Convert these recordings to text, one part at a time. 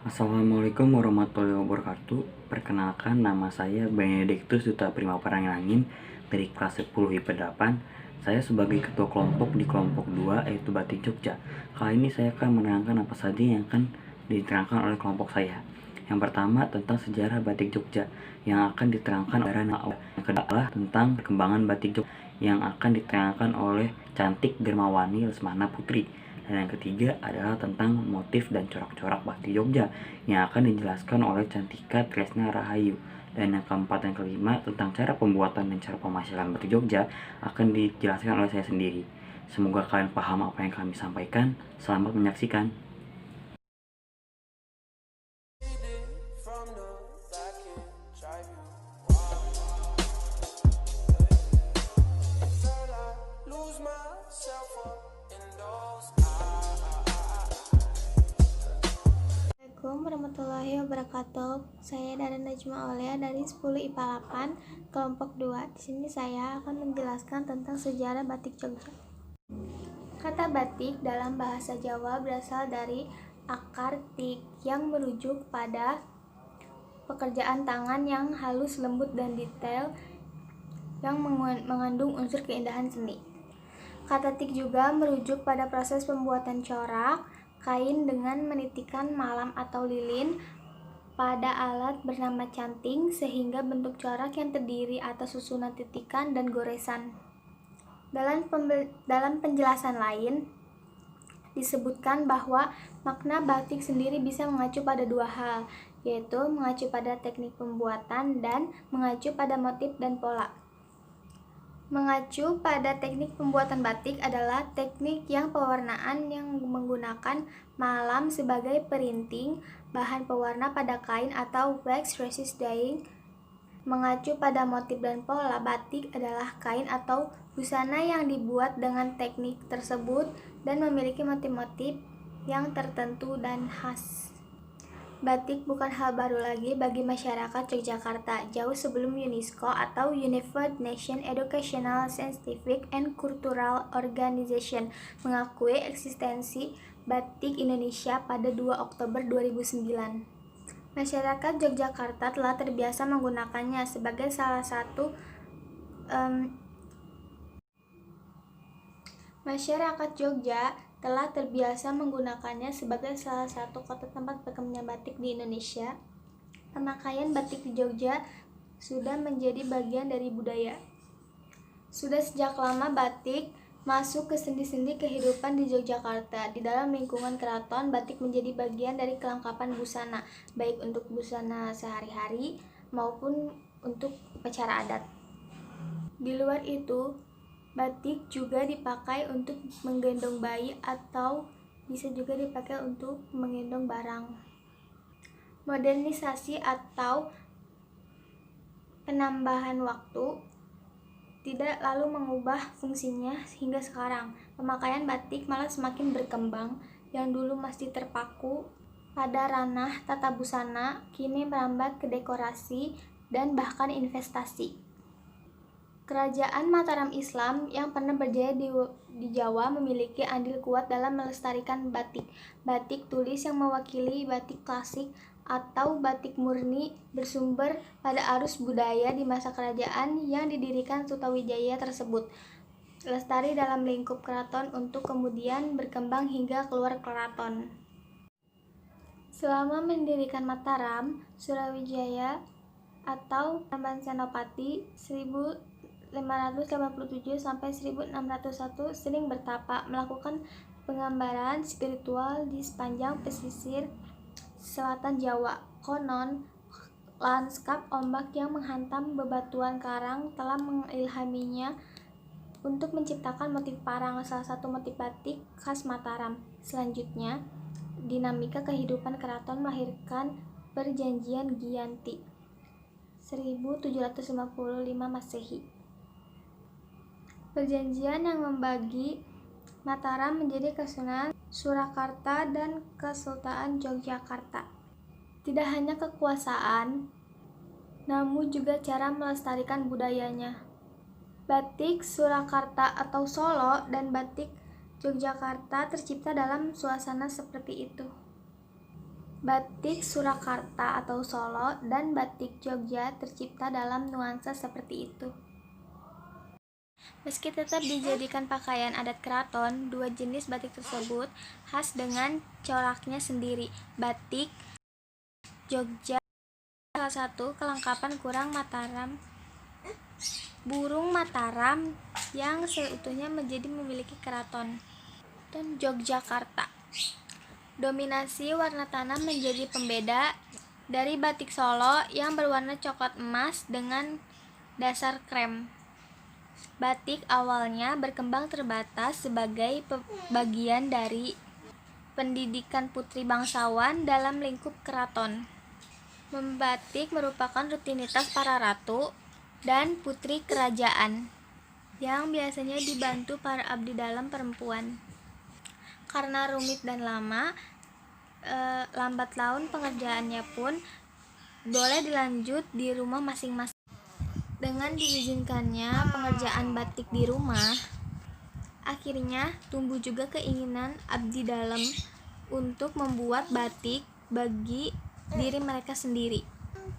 Assalamualaikum warahmatullahi wabarakatuh. Perkenalkan, nama saya Benediktus Duta Prima Parangin dari kelas 10 IPA 8. Saya sebagai ketua kelompok di kelompok 2 yaitu Batik Jogja. Kali ini saya akan menerangkan apa saja yang akan diterangkan oleh kelompok saya. Yang pertama tentang sejarah Batik Jogja yang akan diterangkan oleh yang kedua adalah tentang perkembangan Batik Jogja yang akan diterangkan oleh Cantik Dermawani Lesmana Putri. Dan yang ketiga adalah tentang motif dan corak-corak Batik Jogja yang akan dijelaskan oleh Cantika Tresna Rahayu. Dan yang keempat dan kelima tentang cara pembuatan dan cara pemasaran Batik Jogja akan dijelaskan oleh saya sendiri. Semoga kalian paham apa yang kami sampaikan. Selamat menyaksikan. Assalamualaikum warahmatullahi wabarakatuh. Saya Dara Najma Aulia dari 10 IPA 8 kelompok 2. Di sini saya akan menjelaskan tentang sejarah batik Jogja. Kata batik dalam bahasa Jawa berasal dari akar tik yang merujuk pada pekerjaan tangan yang halus, lembut, dan detail yang mengandung unsur keindahan seni. Kata tik juga merujuk pada proses pembuatan corak kain dengan menitikan malam atau lilin pada alat bernama canting sehingga bentuk corak yang terdiri atas susunan titikan dan goresan. Dalam penjelasan lain disebutkan bahwa makna batik sendiri bisa mengacu pada dua hal, yaitu mengacu pada teknik pembuatan dan mengacu pada motif dan pola. Mengacu pada teknik pembuatan batik adalah teknik yang pewarnaan yang menggunakan malam sebagai perinting, bahan pewarna pada kain atau wax resist dyeing. Mengacu pada motif dan pola, batik adalah kain atau busana yang dibuat dengan teknik tersebut dan memiliki motif-motif yang tertentu dan khas. Batik bukan hal baru lagi bagi masyarakat Yogyakarta. Jauh sebelum UNESCO atau Unified Nation Educational, Scientific, and Cultural Organization mengakui eksistensi batik Indonesia pada 2 Oktober 2009. Masyarakat Yogyakarta telah terbiasa menggunakannya sebagai salah satu Masyarakat Jogja telah terbiasa menggunakannya sebagai salah satu kota tempat berkembangnya batik di Indonesia. Pemakaian batik di Jogja sudah menjadi bagian dari budaya. Sudah sejak lama batik masuk ke sendi-sendi kehidupan di Yogyakarta. Di dalam lingkungan keraton, batik menjadi bagian dari kelengkapan busana, baik untuk busana sehari-hari maupun untuk upacara adat. Di luar itu, batik juga dipakai untuk menggendong bayi atau bisa juga dipakai untuk menggendong barang. Modernisasi atau penambahan waktu tidak lalu mengubah fungsinya hingga sekarang. Pemakaian batik malah semakin berkembang. Yang dulu masih terpaku pada ranah tata busana, kini merambat ke dekorasi dan bahkan investasi. Kerajaan Mataram Islam yang pernah berjaya di Jawa memiliki andil kuat dalam melestarikan batik. Batik tulis yang mewakili batik klasik atau batik murni bersumber pada arus budaya di masa kerajaan yang didirikan Sutawijaya tersebut. Lestari dalam lingkup keraton untuk kemudian berkembang hingga keluar keraton. Selama mendirikan Mataram, Surawijaya atau Taman Senopati 1587 sampai 1601 sering bertapa melakukan penggambaran spiritual di sepanjang pesisir selatan Jawa. Konon, lanskap ombak yang menghantam bebatuan karang telah mengilhaminya untuk menciptakan motif parang, salah satu motif batik khas Mataram. Selanjutnya, dinamika kehidupan keraton melahirkan Perjanjian Giyanti 1755 Masehi. Perjanjian yang membagi Mataram menjadi Kesultanan Surakarta dan Kesultanan Yogyakarta. Tidak hanya kekuasaan, namun juga cara melestarikan budayanya. Batik Surakarta atau Solo dan batik Yogyakarta tercipta dalam suasana seperti itu. Batik Surakarta atau Solo dan batik Jogja tercipta dalam nuansa seperti itu. Meski tetap dijadikan pakaian adat keraton, dua jenis batik tersebut khas dengan coraknya sendiri. Batik Jogja salah satu kelengkapan burung Mataram yang seutuhnya memiliki keraton. Dan Yogyakarta. Dominasi warna tanah menjadi pembeda dari batik Solo yang berwarna coklat emas dengan dasar krem. Batik awalnya berkembang terbatas sebagai bagian dari pendidikan putri bangsawan dalam lingkup keraton. Membatik merupakan rutinitas para ratu dan putri kerajaan yang biasanya dibantu para abdi dalam perempuan. Karena rumit dan lambat laun pengerjaannya pun boleh dilanjut di rumah masing-masing. Dengan diizinkannya pengerjaan batik di rumah, akhirnya tumbuh juga keinginan abdi dalam untuk membuat batik bagi diri mereka sendiri.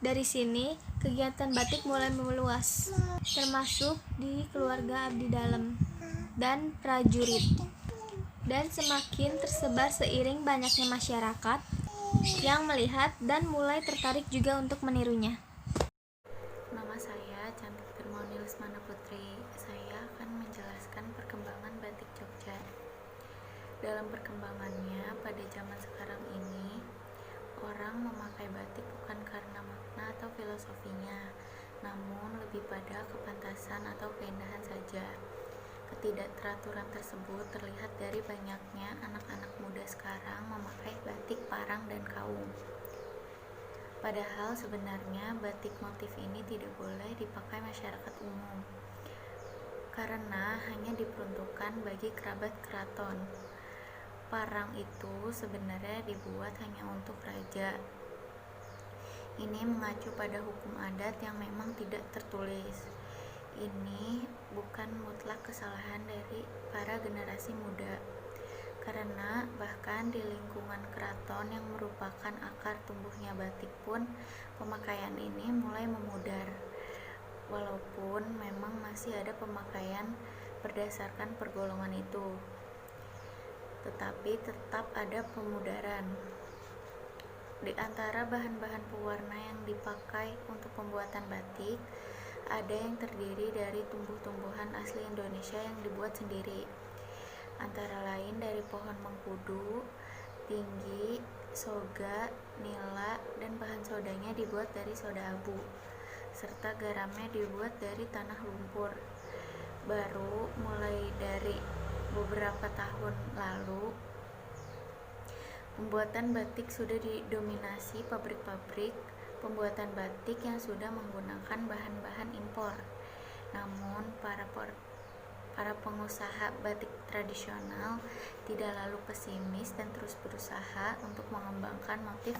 Dari sini, kegiatan batik mulai meluas, termasuk di keluarga abdi dalam dan prajurit, dan semakin tersebar seiring banyaknya masyarakat yang melihat dan mulai tertarik juga untuk menirunya. Nama saya Cantik Firmauni Lesmana Putri. Saya akan menjelaskan perkembangan batik Jogja. Dalam perkembangannya, pada zaman sekarang ini, orang memakai batik bukan karena makna atau filosofinya, namun lebih pada kepantasan atau keindahan saja. Ketidakteraturan tersebut terlihat dari banyaknya anak-anak muda sekarang memakai batik parang dan kaung. Padahal sebenarnya batik motif ini tidak boleh dipakai masyarakat umum, karena hanya diperuntukkan bagi kerabat keraton. Parang itu sebenarnya dibuat hanya untuk raja. Ini mengacu pada hukum adat yang memang tidak tertulis. Ini bukan mutlak kesalahan dari para generasi muda, karena bahkan di lingkungan keraton yang merupakan akar tumbuhnya batik pun pemakaian ini mulai memudar. Walaupun memang masih ada pemakaian berdasarkan pergolongan itu, tetapi tetap ada pemudaran. Di antara bahan-bahan pewarna yang dipakai untuk pembuatan batik, ada yang terdiri dari tumbuh-tumbuhan asli Indonesia yang dibuat sendiri, antara lain dari pohon mengkudu, tinggi, soga, nila, dan bahan sodanya dibuat dari soda abu, serta garamnya dibuat dari tanah lumpur. Baru mulai dari beberapa tahun lalu, pembuatan batik sudah didominasi pabrik-pabrik pembuatan batik yang sudah menggunakan bahan-bahan impor. Namun para pengusaha batik tradisional tidak lalu pesimis dan terus berusaha untuk mengembangkan motif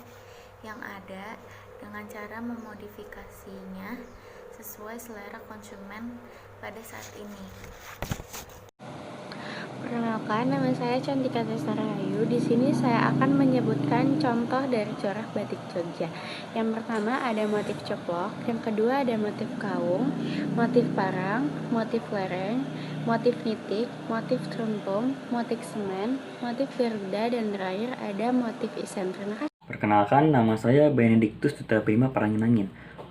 yang ada dengan cara memodifikasinya sesuai selera konsumen pada saat ini. Perkenalkan, nama saya Cantika Tesarayu. Di sini saya akan menyebutkan contoh dari corak batik Jogja. Yang pertama ada motif coplok, yang kedua ada motif kaung, motif parang, motif lereng, motif nitik, motif teruntung, motif semen, motif garuda, dan terakhir ada motif isen. Terima kasih. Perkenalkan, nama saya Benediktus Duta Prima Parangin.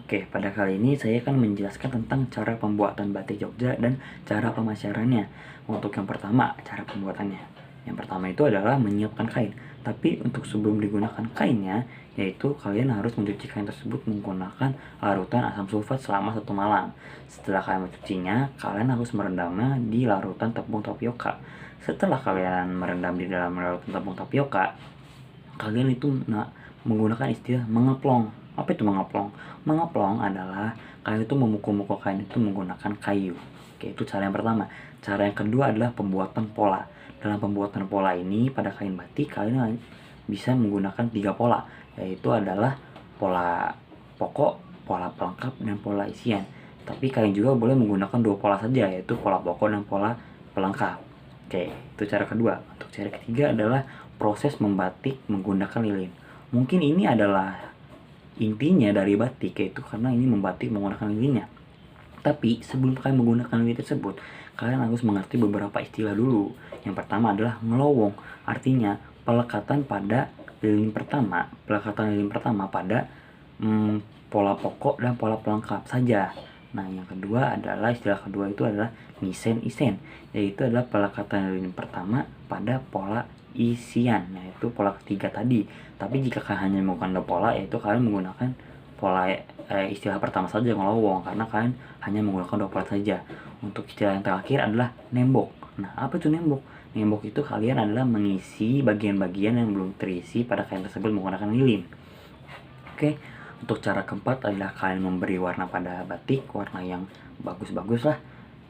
Oke, pada kali ini saya akan menjelaskan tentang cara pembuatan batik Jogja dan cara pemasarannya. Untuk yang pertama, cara pembuatannya. Yang pertama itu adalah menyiapkan kain. Tapi untuk sebelum digunakan kainnya, yaitu kalian harus mencuci kain tersebut menggunakan larutan asam sulfat selama 1 malam. Setelah kalian mencucinya, kalian harus merendamnya di larutan tepung tapioka. Setelah kalian merendam di dalam larutan tepung tapioka, kalian itu menggunakan istilah mengeplong. Apa itu mengeplong? Mengeplong adalah kalian itu memukul-mukul kain itu menggunakan kayu. Oke, itu cara yang pertama. Cara yang kedua adalah pembuatan pola. Dalam pembuatan pola ini pada kain batik kalian bisa menggunakan 3 pola, yaitu adalah pola pokok, pola pelengkap, dan pola isian. Tapi kalian juga boleh menggunakan 2 pola saja, yaitu pola pokok dan pola pelengkap. Oke, itu cara kedua. Untuk cara ketiga adalah proses membatik menggunakan lilin. Mungkin ini adalah intinya dari batik, yaitu karena ini membatik menggunakan lilinnya. Tapi sebelum kalian menggunakan lilin tersebut, kalian harus mengerti beberapa istilah dulu. Yang pertama adalah ngelowong, artinya pelekatan lilin pertama pada pola pokok dan pola pelengkap saja. Nah, yang kedua adalah istilah kedua itu adalah misen isen, yaitu adalah pelekatan lilin pertama pada pola isian, yaitu pola ketiga tadi. Tapi jika kalian hanya menggunakan pola, yaitu kalian menggunakan pola istilah pertama saja ngelowong, karena kalian hanya menggunakan 2 pola saja. Untuk istilah yang terakhir adalah nembok. Nah, apa itu nembok? Nembok itu kalian adalah mengisi bagian-bagian yang belum terisi pada kain tersebut menggunakan lilin. Oke, untuk cara keempat adalah kalian memberi warna pada batik, warna yang bagus-bagus lah,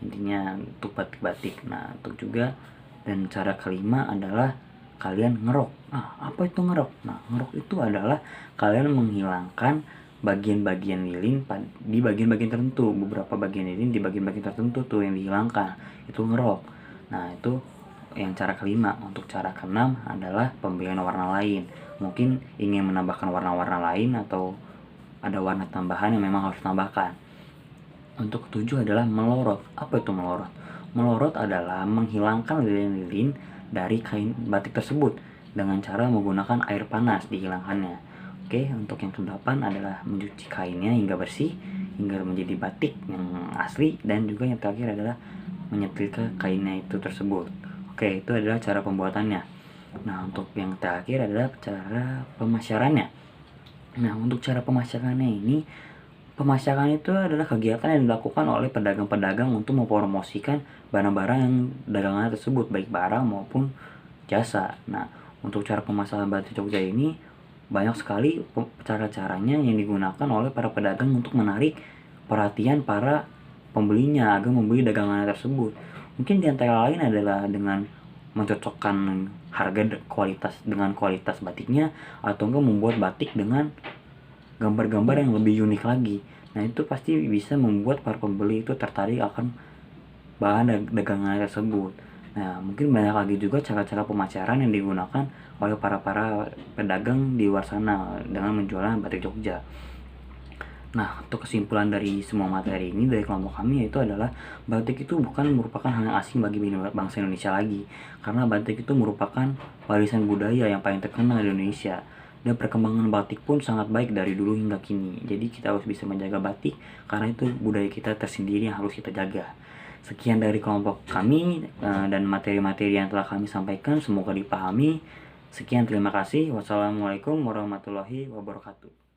intinya untuk batik-batik. Nah, untuk juga, dan cara kelima adalah kalian ngerok. Nah, apa itu ngerok? Nah, ngerok itu adalah kalian menghilangkan bagian-bagian lilin di bagian-bagian tertentu. Beberapa bagian lilin di bagian-bagian tertentu tuh yang dihilangkan, itu ngerok. Nah, itu yang cara kelima. Untuk cara keenam adalah pemberian warna lain. Mungkin ingin menambahkan warna-warna lain atau ada warna tambahan yang memang harus tambahkan. Untuk ketujuh adalah melorot. Apa itu melorot? Melorot adalah menghilangkan lilin-lilin dari kain batik tersebut dengan cara menggunakan air panas dihilangkannya. Oke, untuk yang kedelapan adalah mencuci kainnya hingga bersih, hingga menjadi batik yang asli, dan juga yang terakhir adalah menyetrika kainnya itu tersebut. Oke, itu adalah cara pembuatannya. Nah, untuk yang terakhir adalah cara pemasyarannya. Nah, untuk cara pemasyarannya ini, pemasaran itu adalah kegiatan yang dilakukan oleh pedagang-pedagang untuk mempromosikan barang-barang yang dagangannya tersebut, baik barang maupun jasa. Nah, untuk cara pemasaran batik Jogja ini banyak sekali cara-caranya yang digunakan oleh para pedagang untuk menarik perhatian para pembelinya agar membeli dagangannya tersebut. Mungkin di antara lain adalah dengan mencocokkan harga dengan kualitas batiknya, atau enggak membuat batik dengan gambar-gambar yang lebih unik lagi. Nah, itu pasti bisa membuat para pembeli itu tertarik akan bahan dagangan tersebut. Nah, mungkin banyak lagi juga cara-cara pemasaran yang digunakan oleh para pedagang di luar sana dengan menjual batik Jogja. Nah, untuk kesimpulan dari semua materi ini dari kelompok kami yaitu adalah batik itu bukan merupakan hal yang asing bagi bangsa Indonesia lagi, karena batik itu merupakan warisan budaya yang paling terkenal di Indonesia. Dan perkembangan batik pun sangat baik dari dulu hingga kini. Jadi kita harus bisa menjaga batik karena itu budaya kita tersendiri yang harus kita jaga. Sekian dari kelompok kami dan materi-materi yang telah kami sampaikan semoga dipahami. Sekian, terima kasih. Wassalamualaikum warahmatullahi wabarakatuh.